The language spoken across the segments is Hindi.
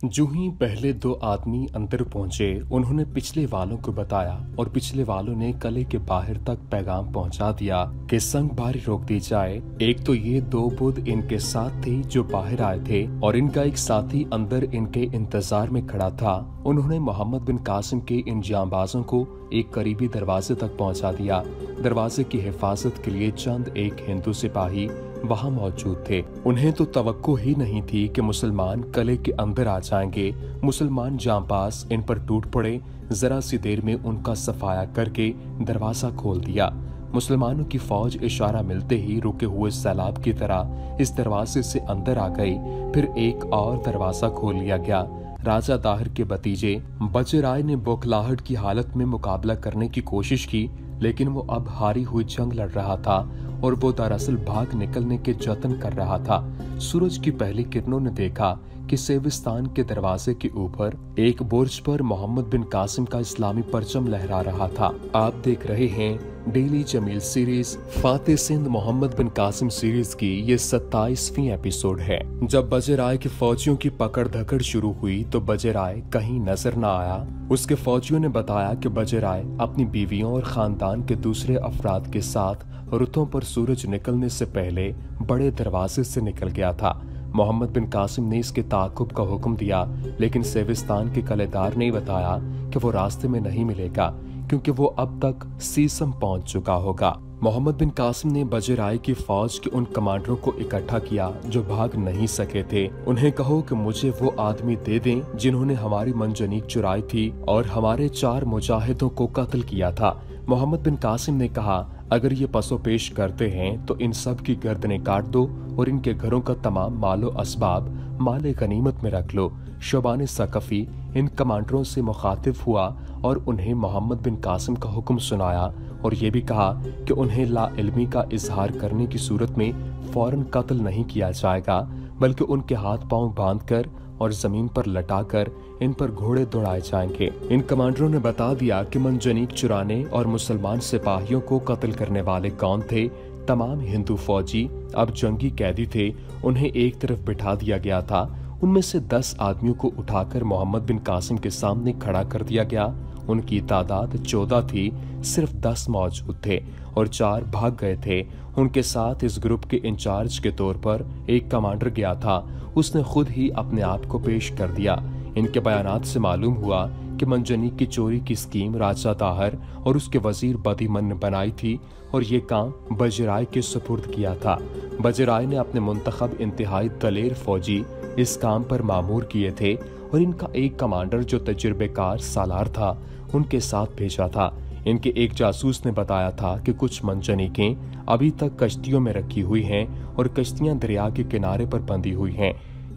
जो ही पहले दो आदमी अंदर पहुंचे, उन्होंने पिछले वालों को बताया और पिछले वालों ने कले के बाहर तक पैगाम पहुंचा दिया कि संग बारी रोक दी जाए। एक तो ये दो बुद्ध इनके साथ थे जो बाहर आए थे और इनका एक साथी अंदर इनके इंतजार में खड़ा था। उन्होंने मोहम्मद बिन कासिम के इन जांबाजों को एक करीबी दरवाजे तक पहुंचा दिया। दरवाजे की हिफाजत के लिए चंद एक हिंदू सिपाही वहां मौजूद थे। उन्हें तो तवक्को ही नहीं थी कि मुसलमान कले के अंदर आ जाएंगे। मुसलमान जांबाज इन पर टूट पड़े। जरा सी देर में उनका सफाया करके दरवाजा खोल दिया। मुसलमानों की फौज इशारा मिलते ही रुके हुए सैलाब की तरह इस दरवाजे से अंदर आ गई। फिर एक और दरवाजा खोल लिया गया। राजा दाहिर के भतीजे बजराय ने बौखलाहट की हालत में मुकाबला करने की कोशिश की, लेकिन वो अब हारी हुई जंग लड़ रहा था और वो दरअसल भाग निकलने के जतन कर रहा था। सूरज की पहली किरणों ने देखा कि सेविस्तान के दरवाजे के ऊपर एक बुर्ज पर मोहम्मद बिन कासिम का इस्लामी परचम लहरा रहा था। आप देख रहे हैं डेली जमील सीरीज फातेह सिंध मोहम्मद बिन कासिम सीरीज की ये 27वीं एपिसोड है। जब बजराय के फौजियों की पकड़ धकड़ शुरू हुई तो बजराय कहीं नजर न आया। उसके फौजियों ने बताया कि बजराय अपनी बीवियों और खानदान के दूसरे अफराद के साथ रुतों पर सूरज निकलने से पहले बड़े दरवाजे से निकल गया था। मोहम्मद बिन कासिम ने इसके ताकुब का हुक्म दिया, लेकिन सेविस्तान के कलेदार ने बताया कि वो रास्ते में नहीं मिलेगा क्योंकि वो अब तक सीसम पहुंच चुका होगा। मोहम्मद बिन कासिम ने बजराय की फौज के उन कमांडरों को इकट्ठा किया जो भाग नहीं सके थे। उन्हें कहो कि मुझे वो आदमी दे दें जिन्होंने हमारी मंजनीक चुराई थी और हमारे 4 मुजाहिदों को कत्ल किया था। मोहम्मद बिन कासिम ने कहा, अगर ये पसो पेश करते हैं तो इन सब की गर्दनें काट दो और इनके घरों का तमाम मालो असबाब माले गनीमत में रख लो। शोबान सकफी इन कमांडरों से मुखातिब हुआ और उन्हें मोहम्मद बिन कासिम का हुक्म सुनाया और ये भी कहा कि उन्हें ला इल्मी का इजहार करने की सूरत में फौरन कत्ल नहीं किया जाएगा, बल्कि उनके हाथ पांव बांधकर और जमीन पर लटाकर इन पर घोड़े दौड़ाए जाएंगे। इन कमांडरों ने बता दिया कि मंजनीक चुराने और मुसलमान सिपाहियों को कत्ल करने वाले कौन थे। तमाम हिंदू फौजी अब जंगी कैदी थे। उन्हें एक तरफ बिठा दिया गया था। उनमें से 10 आदमियों को उठाकर मोहम्मद बिन कासिम के सामने खड़ा कर दिया गया। उनकी तादाद 14 थी, सिर्फ 10 मौजूद थे और 4 भाग गए थे। उनके साथ इस ग्रुप के इंचार्ज के तौर पर एक कमांडर गया था। उसने खुद ही अपने आप को पेश कर दिया। इनके बयानात से मालूम हुआ कि मंजनीक की चोरी की स्कीम राजा ताहिर और उसके वजीर बदीमन ने बनाई थी और ये काम बजराय के सुपुर्द किया था। बजराय ने अपने मुंतखब इंतहाई दलेर फौजी इस काम पर मामूर किए थे और इनका एक कमांडर जो तजुर्बेकार सालार था उनके साथ भेजा था। इनके एक जासूस ने बताया था कि कुछ मंजनीकें अभी तक कश्तियों में रखी हुई हैं और कश्तियां दरिया के किनारे पर बंधी हुई हैं।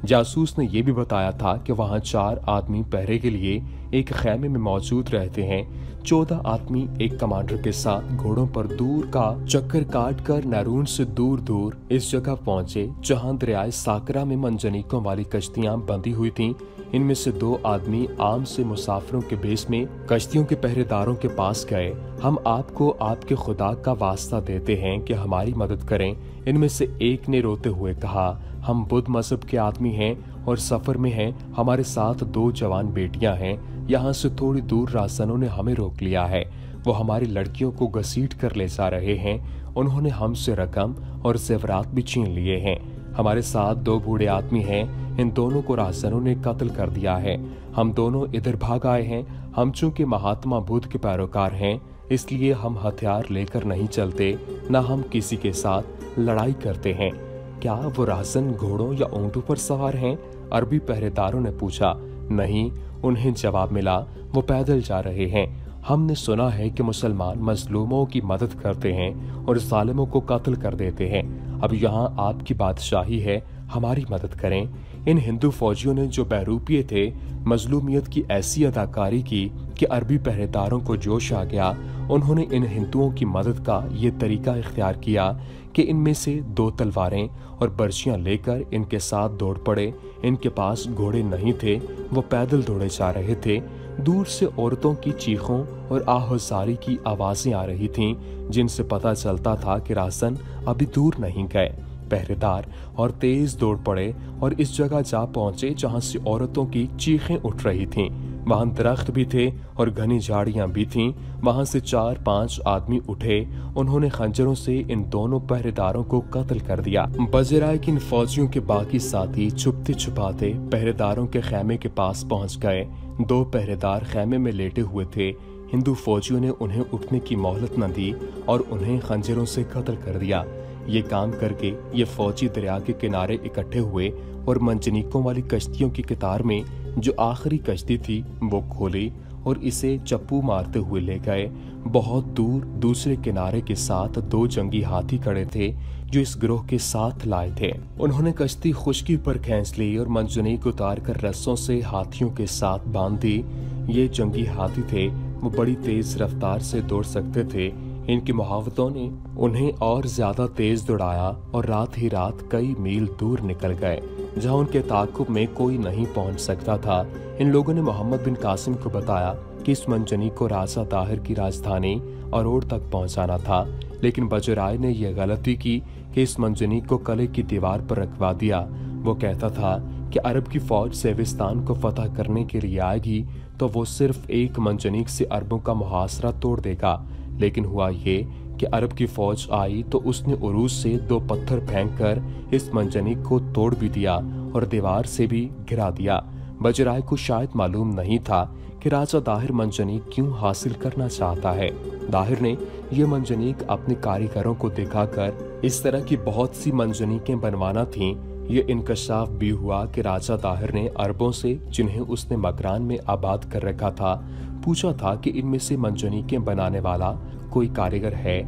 जासूस ने यह भी बताया था कि वहां 4 आदमी पहरे के लिए एक खैमे में मौजूद रहते हैं। 14 आदमी एक कमांडर के साथ घोड़ों पर दूर का चक्कर काट कर नैरून से दूर दूर इस जगह पहुंचे जहां दरियाए साकरा में मंजनीकों वाली कश्तियां बंधी हुई थीं। इनमें से 2 आदमी आम से मुसाफिरों के भेष में कश्तियों के पहरेदारों के पास गए। हम आपको आपके खुदा का वास्ता देते हैं कि हमारी मदद करें। इनमें से एक ने रोते हुए कहा, हम बुद्ध मजहब के आदमी हैं और सफर में हैं। हमारे साथ 2 जवान बेटियां हैं। यहाँ से थोड़ी दूर राजनों ने हमें रोक लिया है। वो हमारी लड़कियों को घसीट कर ले जा रहे हैं। उन्होंने हमसे रकम और जेवरात भी छीन लिए हैं। हमारे साथ 2 बूढ़े आदमी हैं। इन दोनों को राजनों ने कत्ल कर दिया है। हम दोनों इधर भाग आए हैं। हम चूंकि महात्मा बुद्ध के पैरोकार हैं, इसलिए हम हथियार लेकर नहीं चलते, न हम किसी के साथ लड़ाई करते हैं। क्या वो राजन घोड़ों या ऊंटों पर सवार हैं? अरबी पहरेदारों ने पूछा। नहीं, उन्हें जवाब मिला, वो पैदल जा रहे हैं। हमने सुना है कि मुसलमान मजलूमों की मदद करते हैं और जालिमों को कत्ल कर देते हैं। अब यहाँ आपकी बादशाही है, हमारी मदद करें। इन हिंदू फौजियों ने जो बहरूपिये थे मजलूमियत की ऐसी अदाकारी की कि अरबी पहरेदारों को जोश आ गया। उन्होंने इन हिंदुओं की मदद का ये तरीका इख्तियार किया कि इनमें से 2 तलवारें और बर्शियां लेकर इनके साथ दौड़ पड़े। इनके पास घोड़े नहीं थे, वो पैदल दौड़े जा रहे थे। दूर से औरतों की चीखों और आहोजारी की आवाजें आ रही थीं, जिनसे पता चलता था कि रासन अभी दूर नहीं गए। पहरेदार और तेज दौड़ पड़े और इस जगह जा पहुंचे जहां से औरतों की चीखें उठ रही थीं। वहां दरख्त भी थे और घनी झाड़ियां भी थीं। वहां से 4-5 आदमी उठे। उन्होंने खंजरों से इन दोनों पहरेदारों को कत्ल कर दिया। बजराय के इन फौजियों के बाकी साथी छुपते छुपाते पहरेदारों के खेमे के पास पहुंच गए। 2 पहरेदार खेमे में लेटे हुए थे। हिंदू फौजियों ने उन्हें उठने की मोहलत न दी और उन्हें खंजरों से कत्ल कर दिया। ये काम करके ये फौजी दरिया के किनारे इकट्ठे हुए और मंजनीकों वाली कश्तियों की कतार में जो आखिरी कश्ती थी वो खोली और इसे चप्पू मारते हुए ले गए। बहुत दूर दूसरे किनारे के साथ 2 जंगी हाथी खड़े थे जो इस गिरोह के साथ लाए थे। उन्होंने कश्ती खुश्की पर खींच ली और मंजनीक उतार कर रस्सों से हाथियों के साथ बांध दी। ये जंगी हाथी थे, वो बड़ी तेज रफ्तार से दौड़ सकते थे। इनकी मुहावतों ने उन्हें और ज्यादा तेज दौड़ाया और रात ही रात कई मील दूर निकल गए जहां उनके ताकुब में कोई नहीं पहुंच सकता था। इन लोगों ने मोहम्मद बिन कासिम को बताया कि इस मंजनीक को राजा ताहिर की राजधानी अरोड़ तक पहुंचाना था, लेकिन बजराय ने यह गलती की कि इस मंजनीक को किले की दीवार पर रखवा दिया। वो कहता था कि अरब की फौज सेविस्तान को फतह करने के लिए आएगी तो वो सिर्फ एक मंजनीक से अरबों का मुहासरा तोड़ देगा। लेकिन हुआ ये कि अरब की फौज आई तो उसने उरूज से 2 पत्थर फेंककर इस मंजनीक को तोड़ भी दिया और दीवार से भी गिरा दिया। बजराय को शायद मालूम नहीं था कि राजा दाहिर मंजनीक क्यों हासिल करना चाहता है। दाहिर ने यह मंजनीक अपने कारीगरों को दिखाकर इस तरह की बहुत सी मंजनीकें बनवाना थीं। ये इंकशाफ भी हुआ कि राजा ताहिर ने अरबों से, जिन्हें उसने मकरान में आबाद कर रखा था, पूछा था कि इनमें से मंजनीकें बनाने वाला कोई कारीगर है।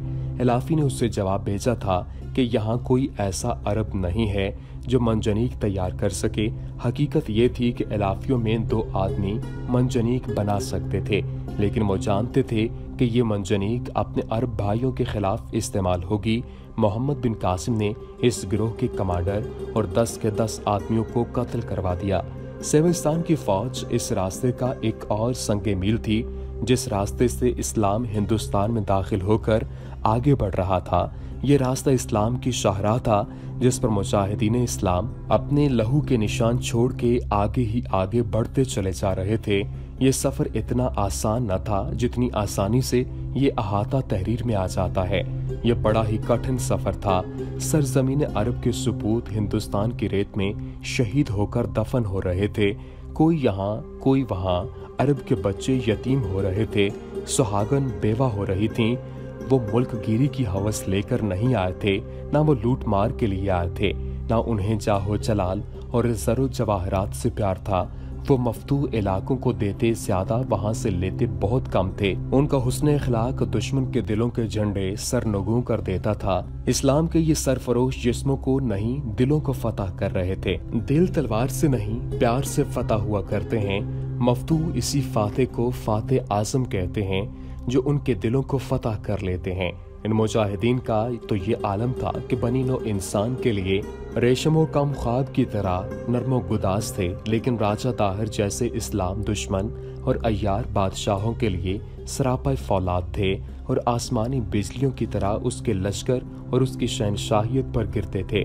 इलाफी ने उससे जवाब भेजा था कि यहाँ कोई ऐसा अरब नहीं है जो मंजनीक तैयार कर सके। हकीकत ये थी कि इलाफियों में 2 आदमी मंजनीक बना सकते थे, लेकिन वो जानते थे कि ये मंजनीक अपने अरब भाइयों के खिलाफ इस्तेमाल होगी। मोहम्मद बिन कासिम ने इस गिरोह के कमांडर और 10 के 10 आदमियों को कत्ल करवा दिया। सेविस्तान की फौज इस रास्ते का एक और संगे मील थी जिस रास्ते से इस्लाम हिंदुस्तान में दाखिल होकर आगे बढ़ रहा था। ये रास्ता इस्लाम की शाहराह था जिस पर मुजाहिदीन इस्लाम अपने लहू के निशान छोड़ के आगे ही आगे बढ़ते चले जा रहे थे। ये सफर इतना आसान न था जितनी आसानी से ये अहाता तहरीर में आ जाता है। ये बड़ा ही कठिन सफर था। सरजमीन अरब के सुपूत हिंदुस्तान की रेत में शहीद होकर दफन हो रहे थे। कोई यहाँ कोई वहाँ। अरब के बच्चे यतीम हो रहे थे, सुहागन बेवा हो रही थीं। वो मुल्क गिरी की हवस लेकर नहीं आए थे, ना वो लूट मार के लिए आए थे, ना उन्हें जाहो जलाल और जरो जवाहरात से प्यार था। वो मफतू इलाकों को देते ज्यादा, वहाँ से लेते बहुत कम थे। उनका हुस्न अखलाक दुश्मन के दिलों के झंडे सरनगू कर देता था। इस्लाम के ये सरफरोश जिस्मों को नहीं दिलों को फतह कर रहे थे। दिल तलवार से नहीं प्यार से फतह हुआ करते हैं। मफतू इसी फाते को फाते आजम कहते हैं जो उनके दिलों को फतह कर लेते हैं। इन मुजाहिदीन का तो ये आलम था कि बनी नौ इंसान के लिए रेशमो कम ख्वाब की तरह नरमो गुदाज थे, लेकिन राजा ताहिर जैसे इस्लाम दुश्मन और अय्यार बादशाहों के लिए सरापा फौलाद थे और आसमानी बिजलियों की तरह उसके लश्कर और उसकी शहनशाहियत पर गिरते थे।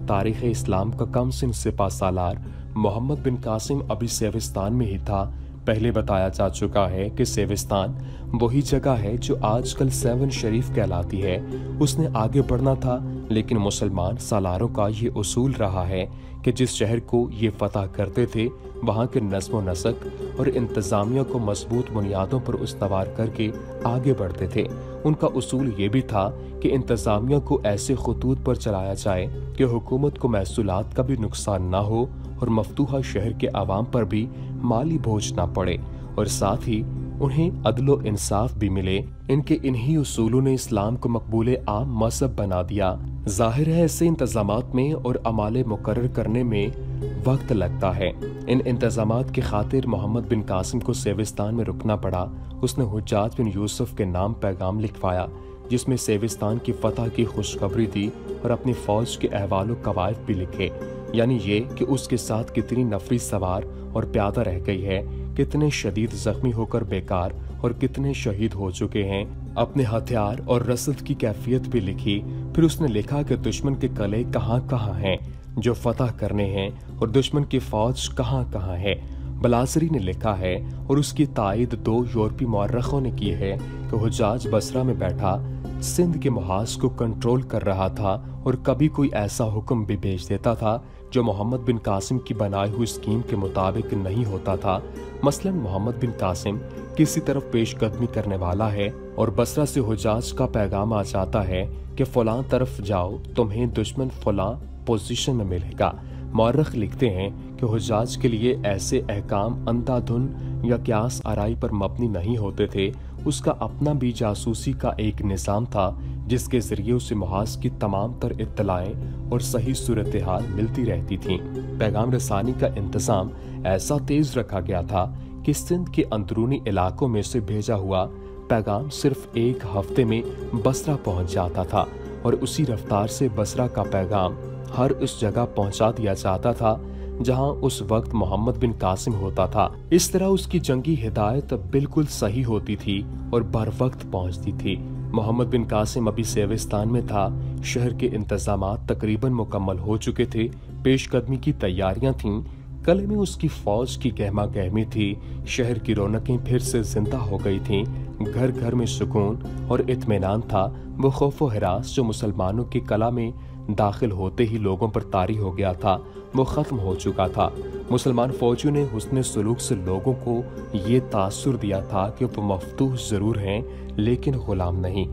तारीख़ इस्लाम का कमसिन सिपा सालार मोहम्मद बिन कासिम अभी सेविस्तान में ही था। पहले बताया जा चुका है कि सेविस्तान वही जगह है जो आजकल 7 शरीफ कहलाती है। उसने आगे बढ़ना था, लेकिन मुसलमान सालारों का ये उसूल रहा है कि जिस शहर को ये फतह करते थे वहाँ के नज़्म व नसक और इंतज़ामिया को मजबूत बुनियादों पर उस्तवार करके आगे बढ़ते थे। उनका उसूल ये भी था कि इंतज़ामिया को ऐसे खतूत पर चलाया जाए कि हुकूमत को महसूलात का भी नुकसान ना हो और मफतूहा शहर के आवाम पर भी माली बोझ ना पड़े और साथ ही उन्हें अदलो इंसाफ भी मिले। इनके इन्हीं उसूलों ने इस्लाम को मकबूल आम मजहब बना दिया। जाहिर है ऐसे इंतजामात में और अमाले मुकर्रर करने में वक्त लगता है। इन इंतजामात की खातिर मोहम्मद बिन कासिम को सेविस्तान में रुकना पड़ा। उसने हुज्जाज बिन यूसुफ के नाम पैगाम लिखवाया जिसमें सेविस्तान की फतह की खुशखबरी दी और अपनी फौज के अहवाल कवायद भी लिखे, यानी ये कि उसके साथ कितनी नफरी सवार और प्यादा रह गई है, कितने शदीद जख्मी होकर बेकार और कितने शहीद हो चुके हैं। अपने हथियार और रसद की कैफियत भी लिखी। फिर उसने लिखा कि दुश्मन के कले कहाँ कहाँ हैं जो फतह करने हैं और दुश्मन की फौज कहाँ कहाँ है। बलासरी ने लिखा है और उसकी तायद 2 यूरोपी मौर्रखों ने की है कि हुज्जाज बसरा में बैठा सिंध के मुहाज को कंट्रोल कर रहा था और कभी कोई ऐसा हुक्म भी भेज देता था जो मोहम्मद बिन कासिम की बनाई हुई स्कीम के मुताबिक नहीं होता था। मसलन मोहम्मद बिन कासिम किसी तरफ पेशकदमी करने वाला है और बसरा से हुज्जाज का पैगाम आ जाता है कि फलां तरफ जाओ, तुम्हें दुश्मन फलां पोजीशन में मिलेगा। मौर्रख लिखते हैं कि हुज्जाज के लिए ऐसे अहकाम अंधाधुन या क्यास आराई पर मबनी नहीं होते थे। उसका अपना भी जासूसी का एक निज़ाम था जिसके जरिए उसे मुहाज की तमाम तर इत्तलाएं और सही सूरत हाल मिलती रहती थीं। पैगाम रसानी का इंतजाम ऐसा तेज रखा गया था कि सिंध के अंदरूनी इलाकों में से भेजा हुआ पैगाम सिर्फ 1 हफ्ते में बसरा पहुंच जाता था और उसी रफ्तार से बसरा का पैगाम हर उस जगह पहुंचा दिया जाता था जहां उस वक्त मोहम्मद बिन कासिम होता था। इस तरह उसकी जंगी हिदायत बिल्कुल सही होती थी और बर वक्त पहुंचती थी। मोहम्मद बिन कासिम अभी सेविस्तान में था। शहर के इंतजामात तकरीबन मुकम्मल हो चुके थे। पेशकदमी की तैयारियां थीं। कले में उसकी फौज की गहमा गहमी थी। शहर की रौनकें फिर से जिंदा हो गई थीं। घर घर में सुकून और इत्मीनान था। वो खौफो हिरास जो मुसलमानों की कला में दाखिल होते ही लोगों पर तारी हो गया था, वो खत्म हो चुका था। मुसलमान फौजियों ने हुस्न सलूक से लोगों को ये तासुर दिया था कि वो मफतूह जरूर हैं लेकिन गुलाम नहीं।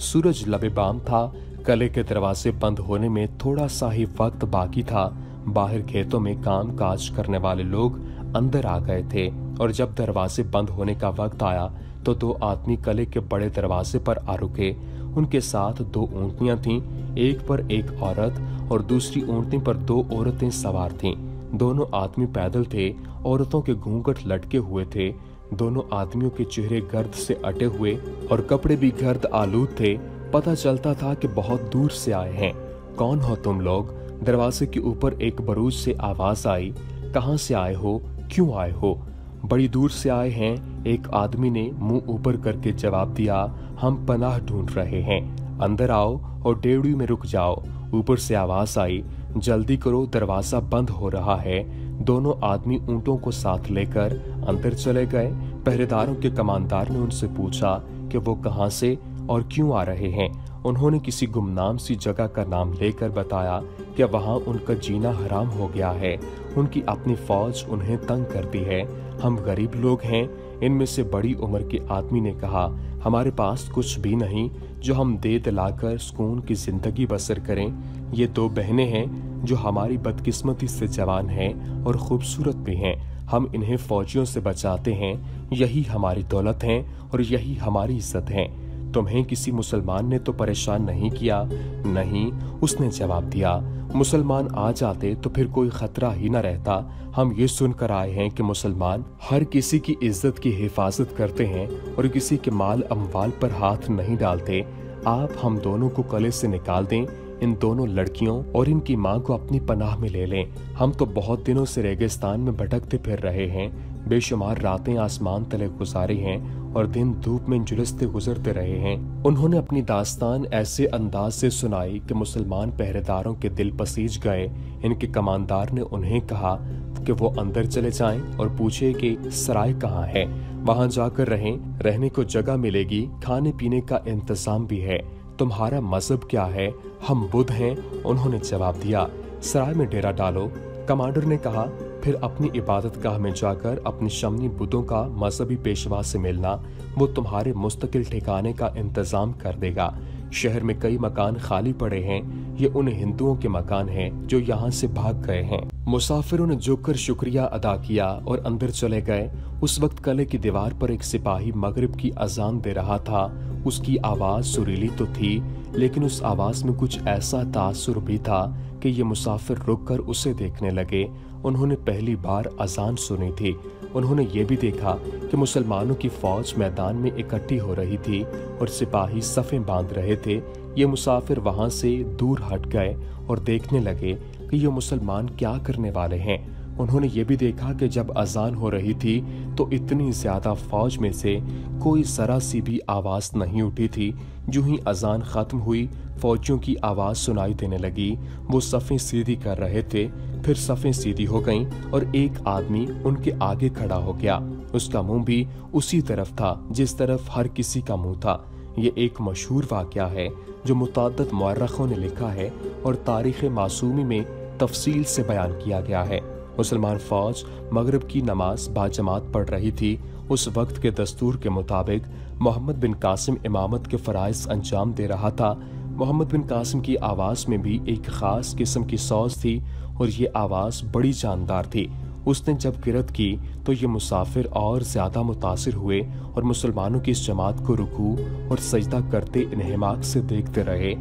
सूरज लबे बाम था। कले के दरवाजे बंद होने में थोड़ा सा ही वक्त बाकी था। बाहर खेतों में काम काज करने वाले लोग अंदर आ गए थे और जब दरवाजे बंद होने का वक्त आया तो 2 आदमी कले के बड़े दरवाजे पर आ रुके। उनके साथ 2 ऊँटनियां थीं, एक पर एक औरत और दूसरी ऊँटनी पर 2 औरतें सवार थीं। दोनों आदमी पैदल थे। औरतों के घूंघट लटके हुए थे। दोनों आदमियों के चेहरे गर्द से अटे हुए और कपड़े भी गर्द आलूद थे। पता चलता था कि बहुत दूर से आए हैं। कौन हो तुम लोग? दरवाजे के ऊपर एक बरूज से आवाज आई। कहाँ से आए हो? क्यों आए हो? बड़ी दूर से आए हैं, एक आदमी ने मुंह ऊपर करके जवाब दिया। हम पनाह ढूंढ रहे हैं। अंदर आओ और डेवड़ी में रुक जाओ। ऊपर से आवाज आई, जल्दी करो, दरवाजा बंद हो रहा है। दोनों आदमी ऊंटों को साथ लेकर अंदर चले गए। पहरेदारों के कमांडर ने उनसे पूछा कि वो कहाँ से और क्यों आ रहे हैं। उन्होंने किसी गुमनाम सी जगह का नाम लेकर बताया कि वहाँ उनका जीना हराम हो गया है। उनकी अपनी फौज उन्हें तंग करती है। हम गरीब लोग हैं। इनमें से बड़ी उम्र के आदमी ने कहा, हमारे पास कुछ भी नहीं जो हम दे दिलाकर सुकून की जिंदगी बसर करें। ये 2 बहनें हैं जो हमारी बदकिस्मती से जवान हैं और खूबसूरत भी हैं। हम इन्हें फौजियों से बचाते हैं। यही हमारी दौलत है और यही हमारी इज्जत है। तुम्हें किसी मुसलमान ने तो परेशान नहीं किया? नहीं, उसने जवाब दिया। मुसलमान आ जाते तो फिर कोई खतरा ही न रहता। हम ये सुनकर आए हैं कि मुसलमान हर किसी की इज्जत की हिफाजत करते हैं और किसी के माल अमवाल पर हाथ नहीं डालते। आप हम दोनों को कले से निकाल दें। इन दोनों लड़कियों और इनकी माँ को अपनी पनाह में ले लें। हम तो बहुत दिनों से रेगिस्तान में भटकते फिर रहे हैं। बेशुमार रातें आसमान तले गुजारी हैं और दिन धूप में झुलसते गुजरते रहे हैं। उन्होंने अपनी दास्तान ऐसे अंदाज से सुनाई कि मुसलमान पहरेदारों के दिल पसीज गए। इनके कमांडर ने उन्हें कहा कि वो अंदर चले जाएं और पूछे कि सराय कहाँ है, वहां जाकर रहें, रहने को जगह मिलेगी, खाने पीने का इंतजाम भी है। तुम्हारा मजहब क्या है? हम बुद्ध हैं, उन्होंने जवाब दिया। सराय में डेरा डालो। कमांडर ने कहा, फिर अपनी इबादतगाह में जाकर अपनी शमनी बुतों का मजहबी पेशवा से मिलना। वो तुम्हारे मुस्तकिल ठिकाने का इंतजाम कर देगा। शहर में कई मकान खाली पड़े हैं। ये उन हिंदुओं के मकान हैं जो यहाँ से भाग गए हैं। मुसाफिरों ने झुककर शुक्रिया अदा किया और अंदर चले गए। उस वक्त कले की दीवार पर एक सिपाही मगरिब की अजान दे रहा था। उसकी आवाज सुरीली तो थी, लेकिन उस आवाज में कुछ ऐसा तासुर भी था कि ये मुसाफिर रुककर उसे देखने लगे। उन्होंने पहली बार अजान सुनी थी। उन्होंने ये भी देखा कि मुसलमानों की फौज मैदान में इकट्ठी हो रही थी और सिपाही सफ़ें बांध रहे थे। ये मुसाफिर वहां से दूर हट गए और देखने लगे कि ये मुसलमान क्या करने वाले हैं। उन्होंने ये भी देखा कि जब अजान हो रही थी तो इतनी ज्यादा फौज में से कोई जरा सी भी आवाज नहीं उठी थी। जो ही अजान खत्म हुई, फौजियों की आवाज सुनाई देने लगी। वो सफ़ें सीधी कर रहे थे, फिर सफ़ें सीधी हो गईं और एक आदमी उनके आगे खड़ा हो गया। उसका मुंह भी उसी तरफ था जिस तरफ हर किसी का मुंह था। ये एक मशहूर वाक़या है जो मुतअद्दिद मुअर्रिखों ने लिखा है और तारीख़ मासूमी में तफसील से बयान किया गया है। मुसलमान फौज मगरिब की नमाज बाजमात पढ़ रही थी। उस वक्त के दस्तूर के मुताबिक मोहम्मद बिन कासिम इमामत के फ़राइज़ अंजाम दे रहा था। मोहम्मद बिन कासिम की आवाज़ में भी एक ख़ास किस्म की सौज थी और ये आवाज़ बड़ी जानदार थी। उसने जब किरत की तो ये मुसाफिर और ज़्यादा मुतासिर हुए और मुसलमानों की इस जमात को रुकू और सजदा करते इन्हिमाक से देखते रहे।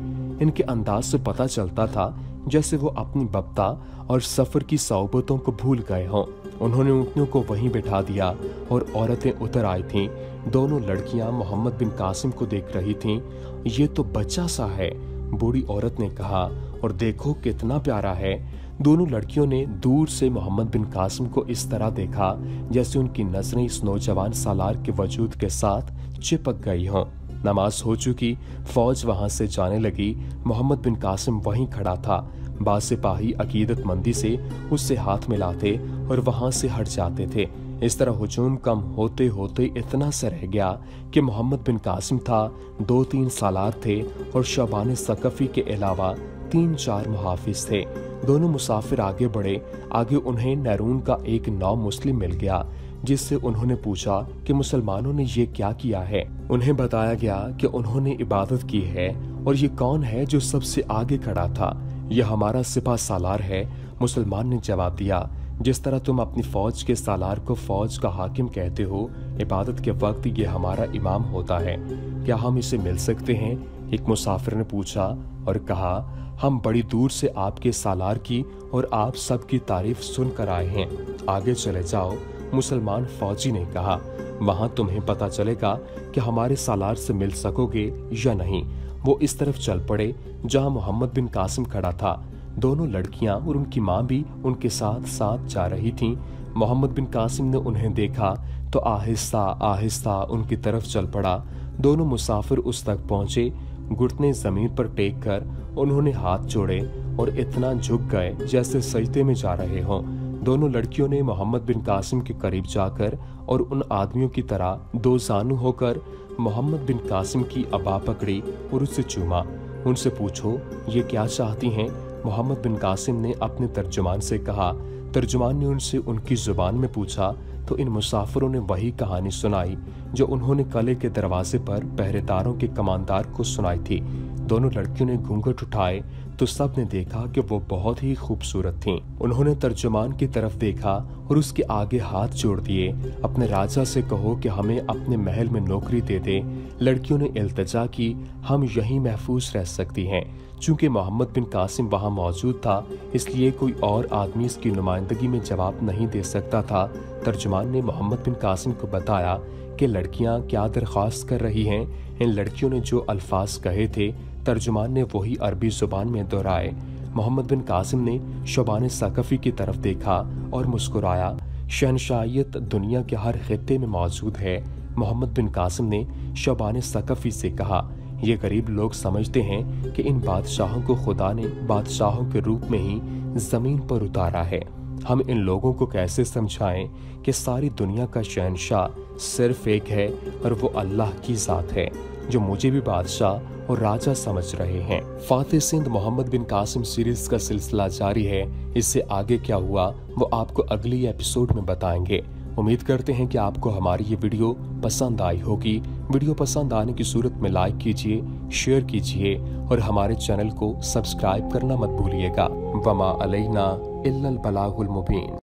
इनके अंदाज से पता चलता था जैसे वो अपनी बप्ता और सफ़र की सोबतों को भूल गए हों। उन्होंने ऊँटनियों को वहीं बिठा दिया और औरतें उतर आई थीं। दोनों लड़कियां मोहम्मद बिन कासिम को देख रही थीं। ये तो बच्चा सा है, बूढ़ी औरत ने कहा, और देखो कितना प्यारा है। दोनों लड़कियों ने दूर से मोहम्मद बिन कासिम को इस तरह देखा जैसे उनकी नजरें इस नौजवान सालार के वजूद के साथ चिपक गई हों। नमाज हो चुकी, फौज वहां से जाने लगी। मोहम्मद बिन कासिम वहीं खड़ा था। बाज सिपाही अकीदतमंदी से उससे हाथ मिलाते और वहां से हट जाते थे। इस तरह हुजूम कम होते होते इतना सा रह गया कि मोहम्मद बिन कासिम था, 2-3 सालार थे और शबान सकफी के अलावा 3-4 मुहाफिज थे। दोनों मुसाफिर आगे बढ़े। आगे उन्हें नैरून का एक नौ मुस्लिम मिल गया जिससे उन्होंने पूछा कि मुसलमानों ने ये क्या किया है। उन्हें बताया गया कि उन्होंने इबादत की है और ये कौन है जो सबसे आगे खड़ा था। यह हमारा सिपा सालार है। मुसलमान ने जवाब दिया, जिस तरह तुम अपनी फौज के सालार को फौज का हाकिम कहते हो, इबादत के वक्त ये हमारा इमाम होता है। क्या हम इसे मिल सकते हैं? एक मुसाफिर ने पूछा और कहा, हम बड़ी दूर से आपके सालार की और आप सबकी तारीफ सुनकर आए हैं। आगे चले जाओ। मुसलमान फौजी ने कहा, वहां तुम्हें पता चलेगा कि हमारे सालार से मिल सकोगे या नहीं। वो इस तरफ चल पड़े जहां मोहम्मद बिन कासिम खड़ा था। दोनों लड़कियां और उनकी मां भी उनके साथ साथ जा रही थीं। मोहम्मद बिन कासिम ने उन्हें देखा तो आहिस्ता आहिस्ता उनकी तरफ चल पड़ा। दोनों मुसाफिर उस तक पहुंचे। घुटने जमीन पर टेक कर उन्होंने हाथ जोड़े और इतना झुक गए जैसे सजदे में जा रहे हों। दोनों लड़कियों ने मोहम्मद बिन कासिम के करीब जाकर और उन आदमियों की तरह दो जानू होकर मोहम्मद बिन कासिम की अबा पकड़ी और उससे चूमा। उनसे पूछो ये क्या चाहती हैं? मोहम्मद बिन कासिम ने अपने तर्जुमान से कहा। तर्जुमान ने उनसे उनकी जुबान में पूछा तो इन मुसाफिरों ने वही कहानी सुनाई जो उन्होंने किले के दरवाजे पर पहरेदारों के कमांदार को सुनाई थी। दोनों लड़कियों ने घूंघट उठाए तो सब ने देखा कि वो बहुत ही खूबसूरत थीं। उन्होंने तर्जुमान की तरफ देखा और उसके आगे हाथ जोड़ दिए। अपने राजा से कहो कि हमें अपने महल में नौकरी दे दे। लड़कियों ने इल्तिजा की, हम यहीं महफूज रह सकती हैं। चूंकि मोहम्मद बिन कासिम वहां मौजूद था इसलिए कोई और आदमी इसकी नुमाइंदगी में जवाब नहीं दे सकता था। तर्जुमान ने मोहम्मद बिन कासिम को बताया कि लड़कियां क्या दरख्वास्त कर रही हैं। इन लड़कियों ने जो अल्फाज कहे थे तर्जुमान ने वही अरबी जुबान में दोहराए। मोहम्मद बिन कासिम ने शबान सकफी की तरफ देखा और मुस्कुराया। शहनशाहियत दुनिया के हर खित्ते में मौजूद है। मोहम्मद बिन कासिम ने शबान सकफी से कहा, ये गरीब लोग समझते हैं कि इन बादशाहों को खुदा ने बादशाहों के रूप में ही जमीन पर उतारा है। हम इन लोगों को कैसे समझाएं कि सारी दुनिया का शहनशाह सिर्फ एक है और वो अल्लाह की जात है जो मुझे भी बादशाह और राजा समझ रहे हैं। फातेह सिंध मोहम्मद बिन कासिम सीरीज का सिलसिला जारी है। इससे आगे क्या हुआ वो आपको अगली एपिसोड में बताएंगे। उम्मीद करते हैं कि आपको हमारी ये वीडियो पसंद आई होगी। वीडियो पसंद आने की सूरत में लाइक कीजिए, शेयर कीजिए और हमारे चैनल को सब्सक्राइब करना मत भूलिएगा। वमा अलैना इल्लल बलागुल मुबीन।